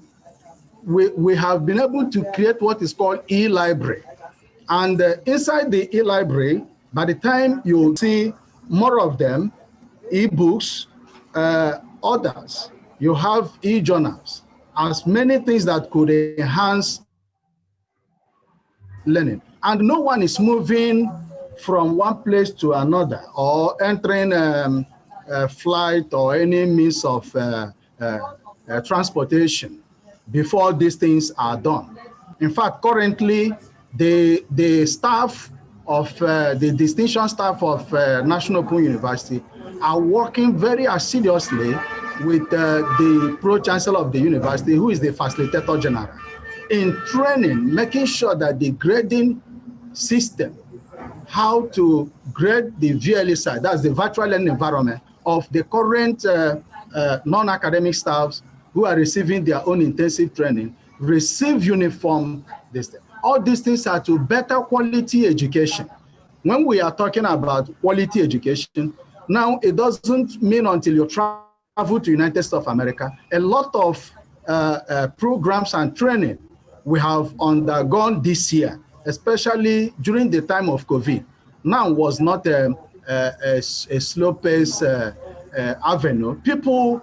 S5: we have been able to create what is called e-library. And inside the e-library, by the time you see more of them, e-books, others, you have e-journals, as many things that could enhance learning. And no one is moving from one place to another or entering a flight or any means of transportation before these things are done. In fact, currently, the staff of the distinction staff of National Open University are working very assiduously with the Pro-Chancellor of the university, who is the Facilitator General, in training, making sure that the grading system, how to grade the VLE side, that's the virtual learning environment of the current non-academic staffs who are receiving their own intensive training, receive uniform distance. All these things are to better quality education. When we are talking about quality education, now it doesn't mean until you travel to United States of America. A lot of programs and training we have undergone this year, especially during the time of COVID. Now was not a slow pace avenue. People,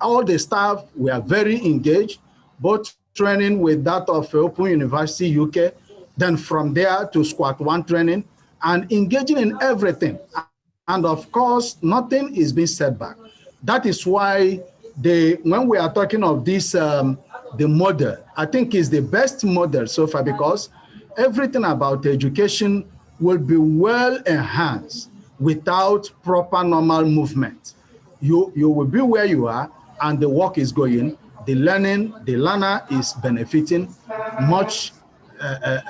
S5: all the staff were very engaged, both training with that of Open University UK, then from there to Squad 1 training, and engaging in everything. And of course, nothing is being set back. That is why when we are talking of this, the model, I think is the best model so far, because everything about education will be well enhanced without proper normal movement. You will be where you are and the work is going. The learner is benefiting much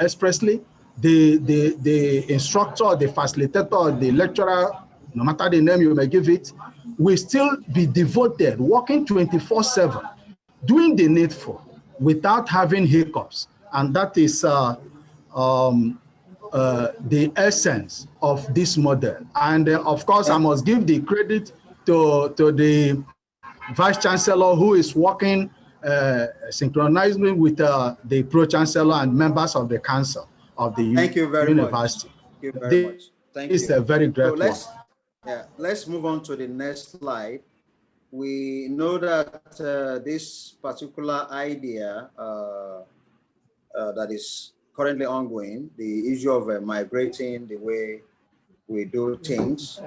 S5: expressly. The instructor, the facilitator, the lecturer, no matter the name you may give it, will still be devoted, working 24/7, doing the needful without having hiccups. And that is the essence of this model. And of course, I must give the credit to the vice chancellor who is working synchronizing with the pro-chancellor and members of the council of the
S1: Thank you very
S5: university.
S1: much. Thank you very much. Thank
S5: This is
S1: you.
S5: a very great
S1: So
S5: one.
S1: let's move on to the next slide. We know that this particular idea that is currently ongoing, the issue of migrating the way we do things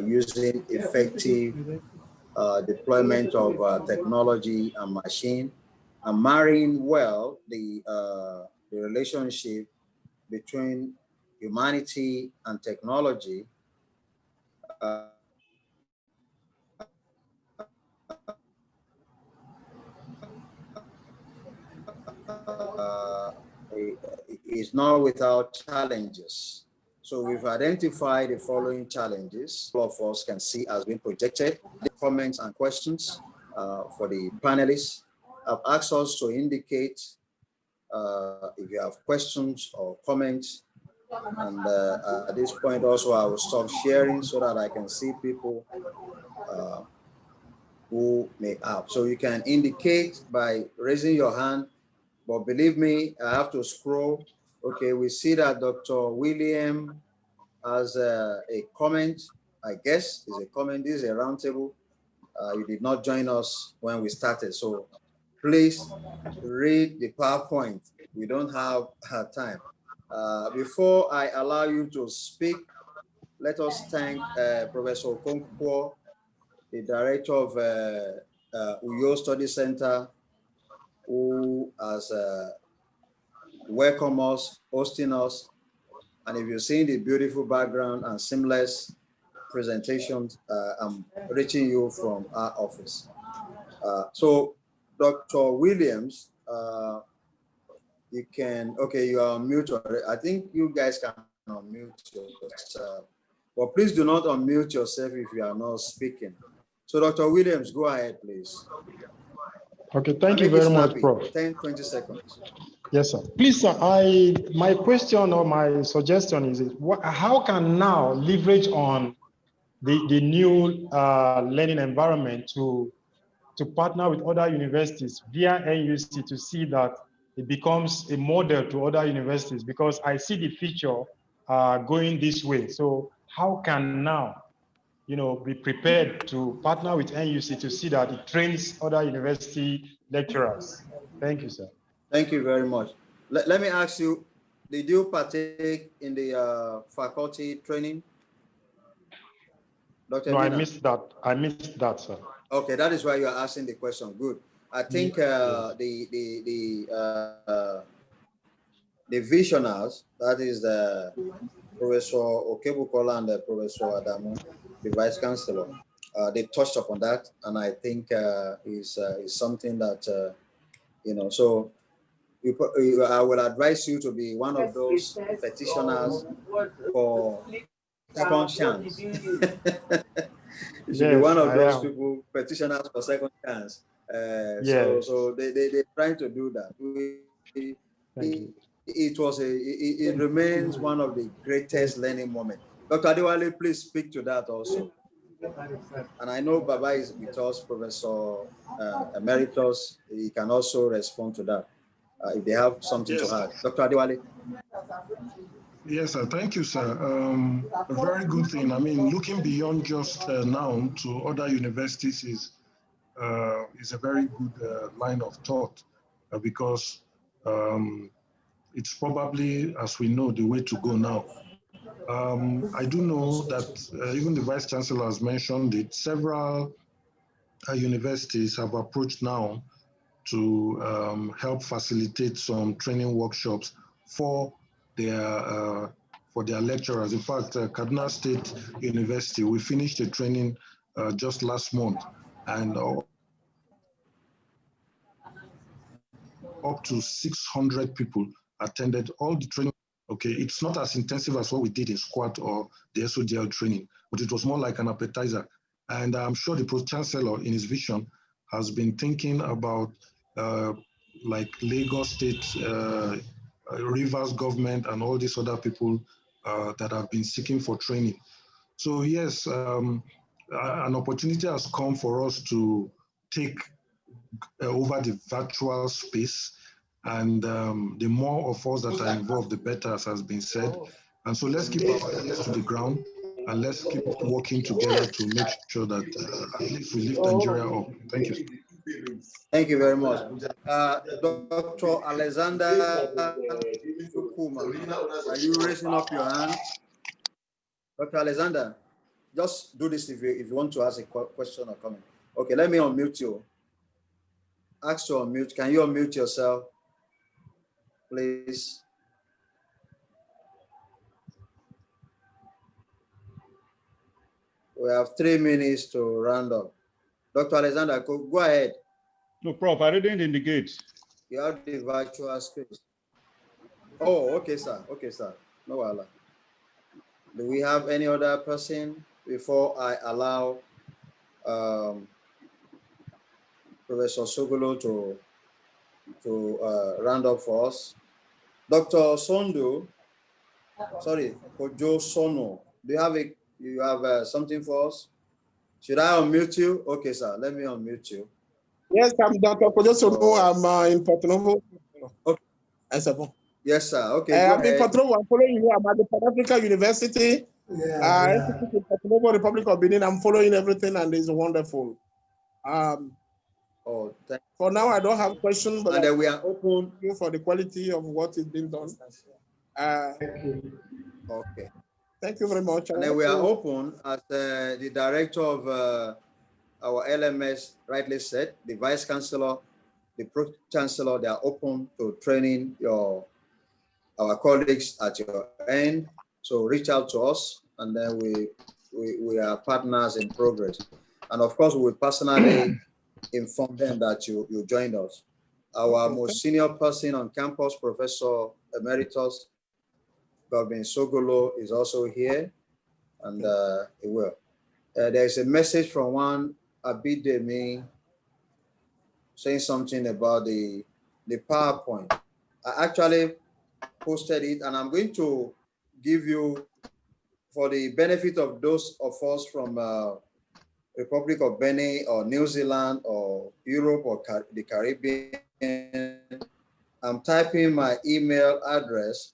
S1: using effective deployment of technology and machine, and marrying well the relationship between humanity and technology is not without challenges. So we've identified the following challenges all of us can see as being projected. The comments and questions for the panelists. I've asked us to indicate if you have questions or comments. And at this point also, I will stop sharing so that I can see people who may have. So you can indicate by raising your hand, but believe me, I have to scroll. Okay, we see that Dr. William has a comment. I guess is a comment. This is a roundtable. You did not join us when we started, so please read the PowerPoint. We don't have time. Before I allow you to speak, let us thank Professor Okonkwo, the director of Uyo Study Center, who has welcomed us, hosting us. And if you're seeing the beautiful background and seamless presentations, I'm reaching you from our office. So Dr. Williams, you can, okay, you are on mute already. I think you guys can unmute yourself. But please do not unmute yourself if you are not speaking. So Dr. Williams, go ahead, please.
S6: Okay, thank you very much, Prof.
S1: 10-20 seconds.
S6: Yes, sir. Please, sir, my question or my suggestion is, how can now leverage on the new learning environment to partner with other universities via NUC to see that it becomes a model to other universities? Because I see the future going this way. So how can now, be prepared to partner with NUC to see that it trains other university lecturers? Thank you, sir.
S1: Thank you very much. Let me ask you, did you partake in the faculty training? Dr.
S6: No,
S1: Mina?
S6: I missed that. I missed that, sir.
S1: Okay, that is why you are asking the question. Good. I think
S6: yes.
S1: The visionaries, that is the Professor Okebukola and the Professor Adamu, the Vice Chancellor, they touched upon that, and I think is something that so I will advise you to be one of those petitioners for second chance. You should be one of those people, petitioners for second chance.
S6: Yes.
S1: So they're trying to do that. It remains one of the greatest learning moments. Dr. Adewale, please speak to that also. And I know Baba is with us, Professor Emeritus. He can also respond to that if they have something to add. Dr. Adewale.
S3: Yes, sir. Thank you, sir. A very good thing. I mean, looking beyond just NOUN to other universities is a very good line of thought because it's probably, as we know, the way to go now. I do know that even the Vice Chancellor has mentioned it. Several universities have approached NOUN to help facilitate some training workshops for their lecturers. In fact, Kaduna State University, we finished the training just last month, and up to 600 people attended all the training. Okay, it's not as intensive as what we did in SQUAT or the SOGL training, but it was more like an appetizer. And I'm sure the Pro-Chancellor in his vision has been thinking about like Lagos State, Rivers government, and all these other people that have been seeking for training. So yes, an opportunity has come for us to take over the virtual space. And the more of us that are involved, the better, as has been said. And so let's keep our ears to the ground and let's keep working together to make sure that at least we lift Nigeria up. Thank you.
S1: Thank you very much. Dr. Alexander Fukuma, are you raising up your hand? Dr. Alexander, just do this if you want to ask a question or comment. Okay, let me unmute you. Ask to unmute. Can you unmute yourself, please? We have 3 minutes to round up. Dr. Alexander, go ahead.
S7: No, Prof, I didn't indicate.
S1: You have the virtual space. Oh, okay, sir. Okay, sir. No Allah. Do we have any other person before I allow Professor Sogolo to round up for us? Dr. Sondo, sorry, Kojo Sono, do you have something for us? Should I unmute you? Okay, sir. Let me unmute you.
S8: Yes, I'm Dr. Kojo Sono. I'm in Porto Novo.
S1: Okay. Yes, sir. Okay.
S8: I'm in Porto Novo. I'm following you. I'm at the Pan African University. Institute in Porto Novo, Republic of Benin. I'm following everything, and it's wonderful. For now, I don't have questions, but
S1: then we are open
S8: for the quality of what is being done.
S1: Thank you. Okay.
S8: Thank you very much.
S1: And then we are open, as the director of our LMS rightly said, the vice chancellor, the pro chancellor, they are open to training our colleagues at your end. So reach out to us, and then we are partners in progress. And of course, we will personally inform them that you joined us. Our most senior person on campus, Professor Emeritus Godwin Sogolo, is also here, and he will. There's a message from one Abidemi saying something about the PowerPoint. I actually posted it, and I'm going to give you, for the benefit of those of us from Republic of Benin or New Zealand or Europe or the Caribbean, I'm typing my email address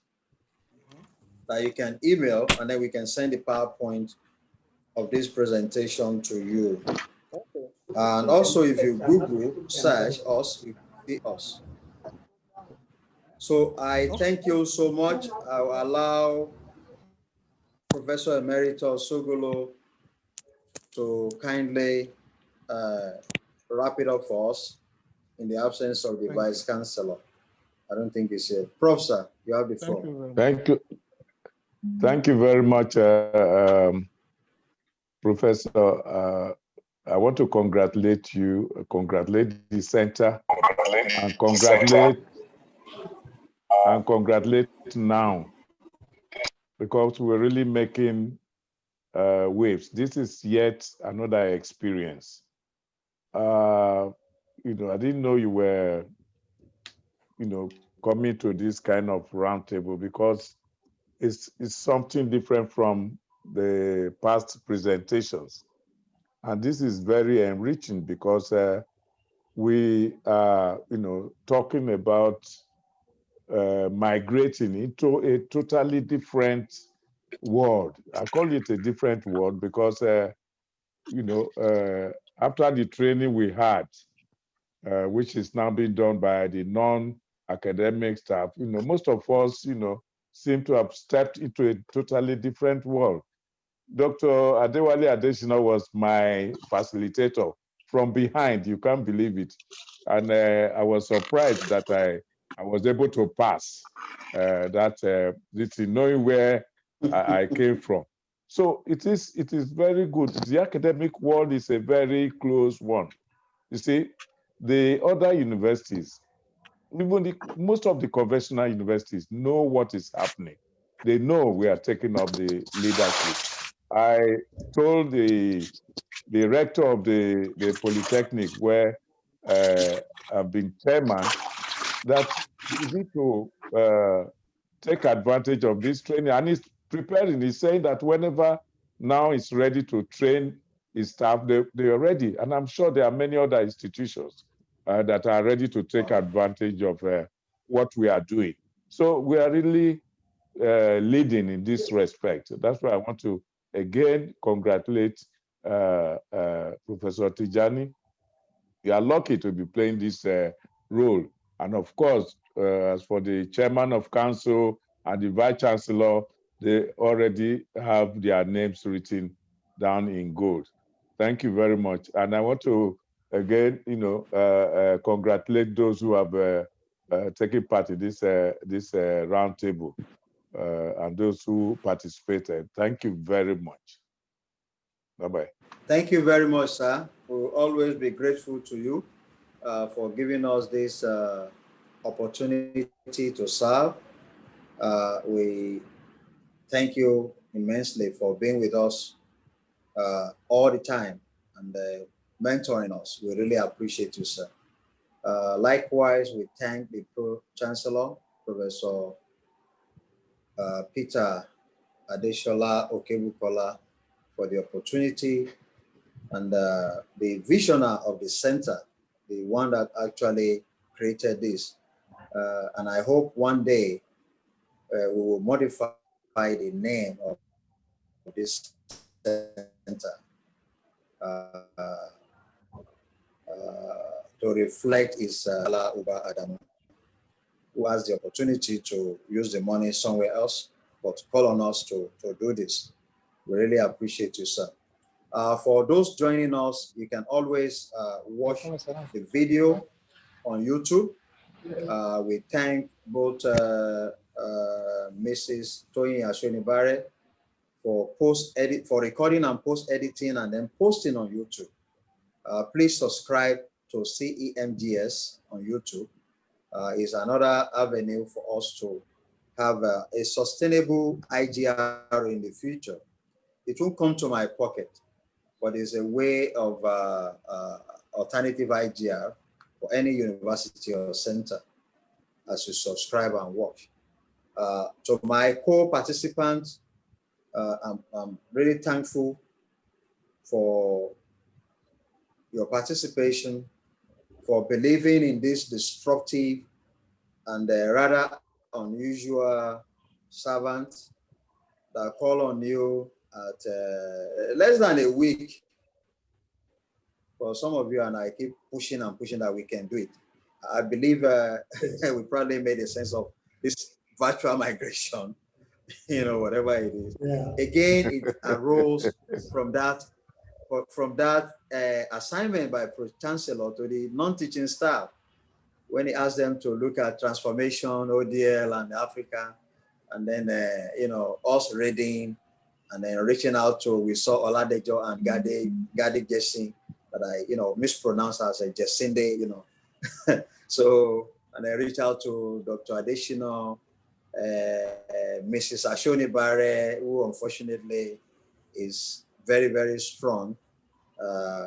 S1: that you can email, and then we can send the PowerPoint of this presentation to you. And also, if you Google search us, you see us. So I thank you so much. I'll allow Professor Emeritus Sogolo to kindly wrap it up for us in the absence of the Vice Chancellor. I don't think he's here. Professor, you have the floor.
S9: Thank you. Thank you very much, Professor. I want to congratulate you, congratulate the center, and congratulate NOUN, because we're really making waves. This is yet another experience. I didn't know you were, coming to this kind of roundtable, because it's something different from the past presentations. And this is very enriching, because we are, talking about migrating into a totally different world. I call it a different world because, after the training we had, which is now being done by the non-academic staff, most of us, seem to have stepped into a totally different world. Dr. Adewale Adesina was my facilitator from behind. You can't believe it. And I was surprised that I was able to pass this, knowing where I came from. So it is very good. The academic world is a very close one. You see, the other universities, even most of the conventional universities know what is happening. They know we are taking up the leadership. I told the rector of the Polytechnic, where I've been chairman, that we need to take advantage of this training. And he's preparing. He's saying that whenever NOUN is ready to train its staff, they are ready. And I'm sure there are many other institutions that are ready to take advantage of what we are doing. So we are really leading in this respect. That's why I want to again congratulate Professor Tijani. You are lucky to be playing this role. And of course, as for the chairman of council and the vice chancellor, they already have their names written down in gold. Thank you very much. And I want to again, congratulate those who have taken part in this roundtable and those who participated. Thank you very much. Bye-bye.
S1: Thank you very much, sir. We'll always be grateful to you for giving us this opportunity to serve. We thank you immensely for being with us all the time and mentoring us. We really appreciate you, sir. Likewise, we thank the Pro-Chancellor, Professor Peter Adeshola Okebukola, for the opportunity and the visionary of the center, the one that actually created this. And I hope one day we will modify the name of this center to reflect his Uba Adamu, who has the opportunity to use the money somewhere else, but call on us to do this. We really appreciate you, sir. For those joining us, you can always watch the video on YouTube. We thank both Mrs. Toyin Ashonibare for recording and post-editing and then posting on YouTube. Please subscribe to CEMGS on YouTube. Is another avenue for us to have a sustainable IGR in the future. It won't come to my pocket, but it's a way of alternative IGR for any university or center as you subscribe and watch. To my co-participants, I'm really thankful for your participation, for believing in this disruptive and rather unusual servant that call on you at less than a week. For some of you, and I keep pushing and pushing that we can do it. I believe we probably made a sense of this virtual migration, whatever it is. Yeah. Again, it arose from that assignment by Pro-Chancellor to the non-teaching staff when he asked them to look at transformation, ODL, and Africa, and then us reading, and then reaching out to, we saw Oladejo and Gade Jesse, that I mispronounced as a Jesinde, So, and I reached out to Dr. Adeshino, Mrs. Ashonibare, who unfortunately is very, very strong.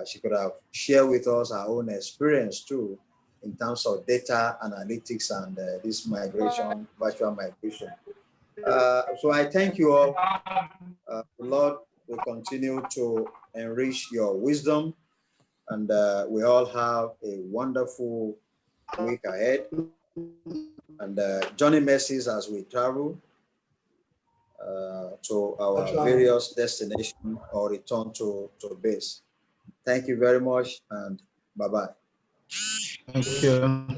S1: She could have shared with us her own experience too, in terms of data analytics and this migration, virtual migration. So I thank you all. Lord will continue to enrich your wisdom, and we all have a wonderful week ahead. And journey mercies as we travel to our various destinations or return to base. Thank you very much, and bye-bye.
S5: Thank you.